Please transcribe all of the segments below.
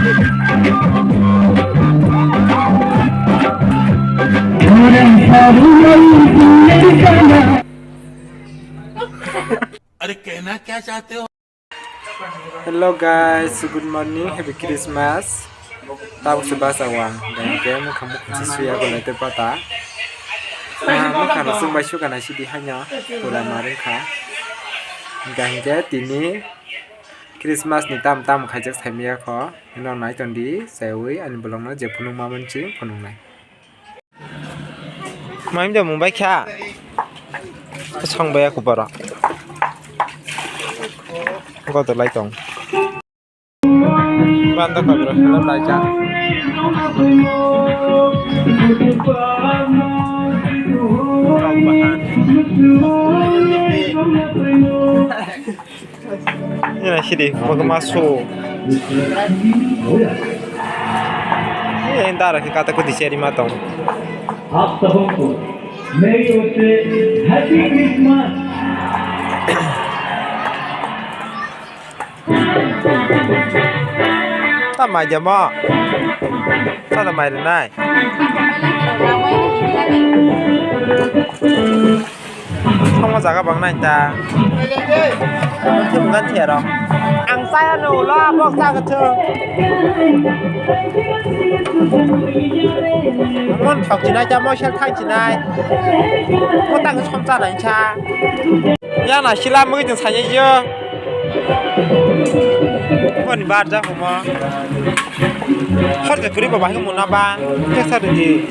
अरे कहना क्या चाहते हो? Hello guys, good morning, happy Christmas. Tao sebab awang dan game kamu kunci ya kalau itu pata. Muka langsung baca kan asyik di hanya tulah maring ka. Gangga tini Christmas ni tam kajak samia ko. Ini naik tondi sewi ani belum na je punung mamen cing punung nai. Main dah mumbai kya? Sang bayar aku bara. Kau terlai tong. Bantah kau bro, hello belajar. Ini nasi deh, mau masuk. Ini entar kita kata di seri matang. आप सबको मेरी ओर से happy Christmas. Tama aja mo. Sana main nai. Không có giá bằng này ta. Chứ không cần thiệt đâu. Ăn sai ăn đủ lo, bóc ra cái thương. Muốn thọc chỉ này cho mỗi chân thang chỉ này. Muốn tăng cái trong ra này cha. Ya là chỉ làm mới từng sản như chưa. Con ba ra không mà. Hết cái clip bảo cái món ba, chắc sao được gì?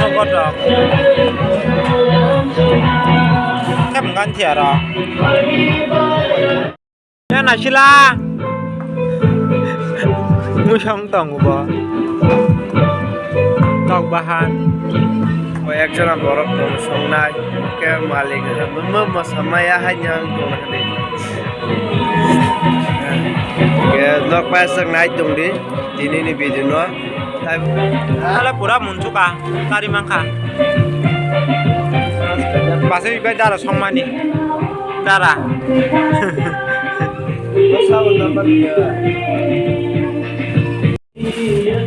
Không có được. Thế mình gan thiệt rồi. Ya là chỉ là. Mua xong tổng của bà. Tóc bahan. Ekjona borok dong songnai ke malik mama samaya hanyang dong nakani ke nok pa sangnai dong di tini ni video no tai Ala pura muncuka tari mangka. Pasal iba darah songmani. Darah.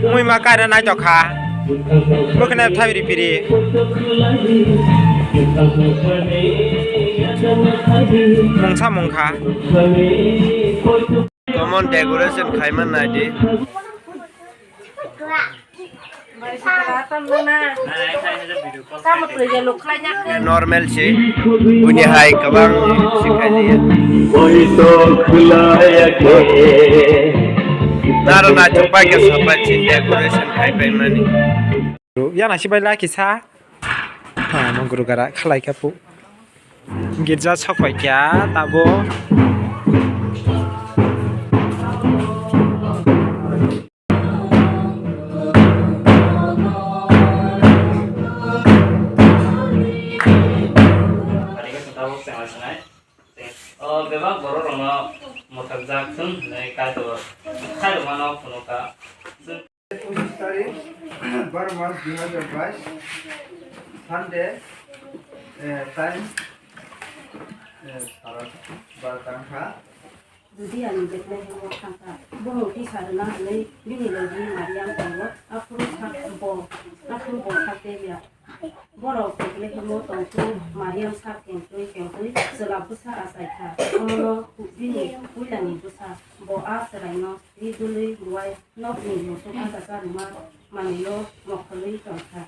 Mui makan dan ajak ha. Bukan ada thay dipiri. Mungsa mungka. common decoration khaiman nai di normal sih punya hai kabang sikai dia naro na coba ke sahabat decoration khai mani Ya nasi bayi kisah. Mengguru gara kalai kapu. Girja sakai kya tabo. Bebak baru rono motor Jackson naik kato, kalau mana pun oka. Bar month 2022 Sunday time Bartangka Jadi yang kita mau tangkap, bohong di sana ni bini lagi Mariam tahu, aku tak dia. Borok kita mau tahu Mariam sak kentui selalu sah asai kah. Kalau bini punya ni besar, boa selain di dulu luai nok ni musuh ada rumah manilo mokali tangkap.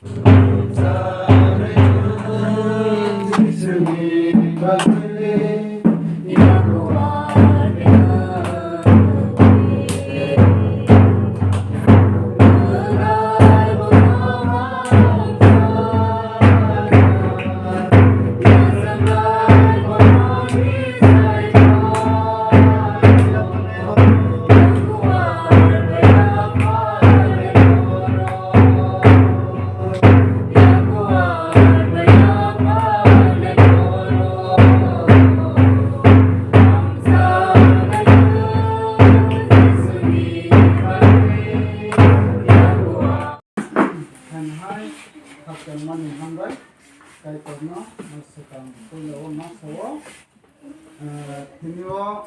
Hinyo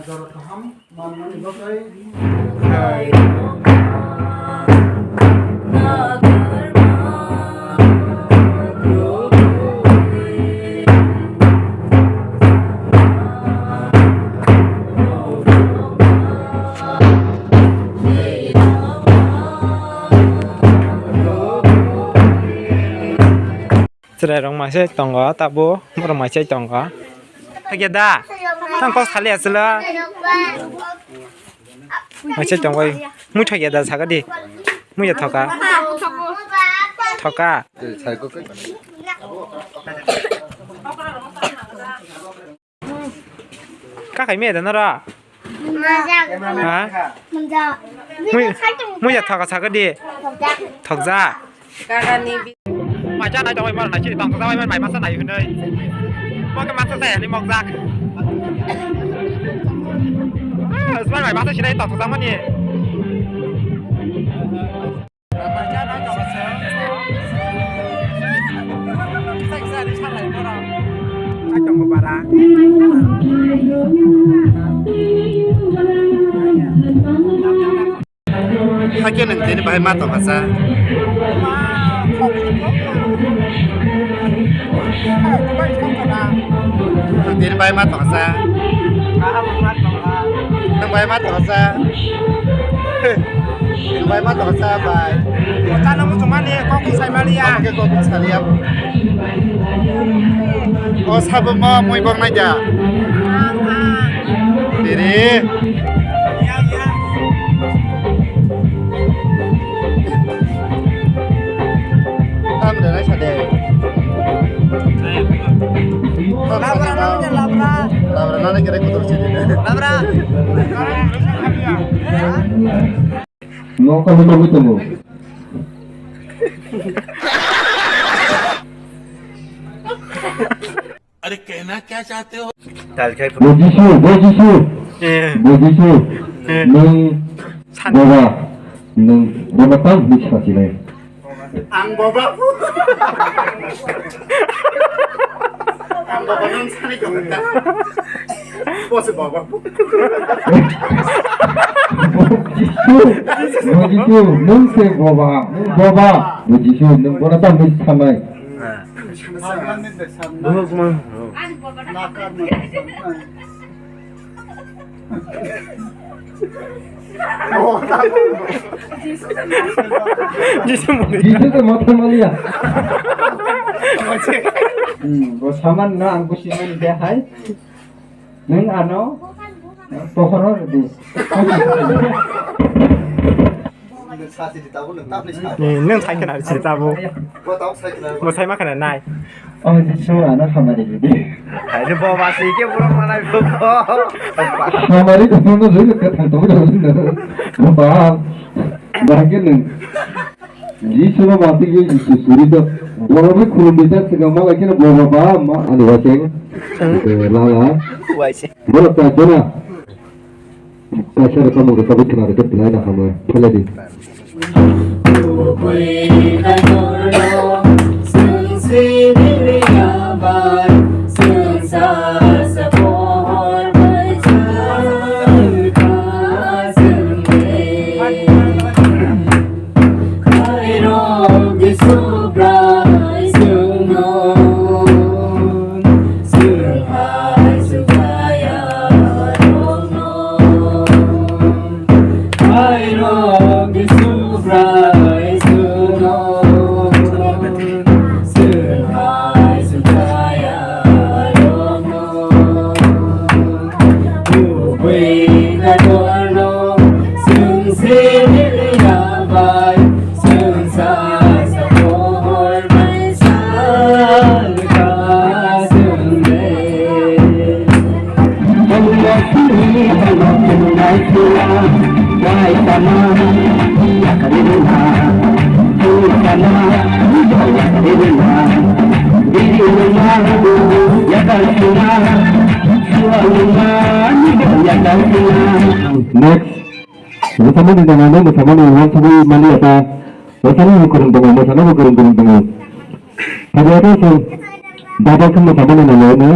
Jorokaham Manmani Bakai Sudah orang masih tonggo tak bu, orang masih tonggo. Lagi dah, tonggo sekali asal. Masih tonggo, mudah ya dah sakit di, mudah thoka. Thoka. Kakak ini ada nara? Hah? Mudah thoka sakit di, thokja. Mà cha này trong này chỉ tòng ra bên mày massage này hơn đây. Có cái massage này mọc ra. Bên mày massage đây tòng ra mất nhỉ. Mà cha nói trong sớm. Sách ra đi sát lại nữa đâu. Anh trong một bà đá. Hai cái nâng thế này bài mát tỏ mà sao nâng thế này bài mát tỏ mà sao nâng bài mát tỏ mà sao nâng bài mát tỏ mà sao bài Cha nó muốn chúng ăn đi, con cũng xài Maria. cái con cũng xài liệp có sao mà mùi bông này chả đi đi Tham để lấy sạch đề. Labra nó lấy cái đấy của tôi chỉ đi. Labra. Nó không có tụi अरे कहना क्या चाहते हो Bojisu, nung boba tang bisa sih. Ang boba. Ang boba nung sani ko ka. Boss boba. Bojisu, nung se boba, Bojisu, nung boba tang bisa samai. Jisu mau teman ya? Bos saman no angku siman dia hai. Neng ano? Pohon di. Neng thay cái nào chỉ ta vô. Một thay mắc cái này này. Jisu ano hamari jadi. Ada bawa sikit pun mana bawa. Hamari tu mana juga kata tu dah benar. Faham? Bahagian Jisu no mati je Jisu suri tu. Bawa ni kurun kita segala lagi na bawa bawa ma anu waseng. Lala. Bawa tu na. Pasal kamu kita bikin ada kita dah kamu. Boleh di. Next, bersama dengan anda bersama dengan Sabi Mali apa? Bersama dengan kurung-kurung bersama dengan kurung-kurung. Ada apa sih? Dapat semua sama dengan anda.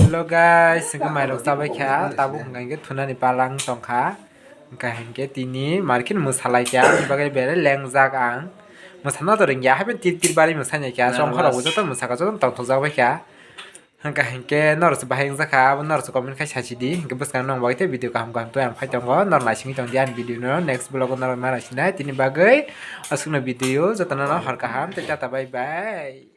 Hello guys, singko mai rok sabai kha tabu ngai ge thuna ni palang tongkha ka hengke tini markin musalai kya bagai bere lengjak ang masana to ring ya haben tir bari masanya kya som khara ujo to masaka jo tong thong jaw kya hangka hangke nor su baheng jaka nor su comment khai sachi di hangke baskan nong bai te video kaham to am phai tongo nor na singi tong dian video no next vlog nor mara sinai tini bagai asuna video jotana har kaham te tata bye bye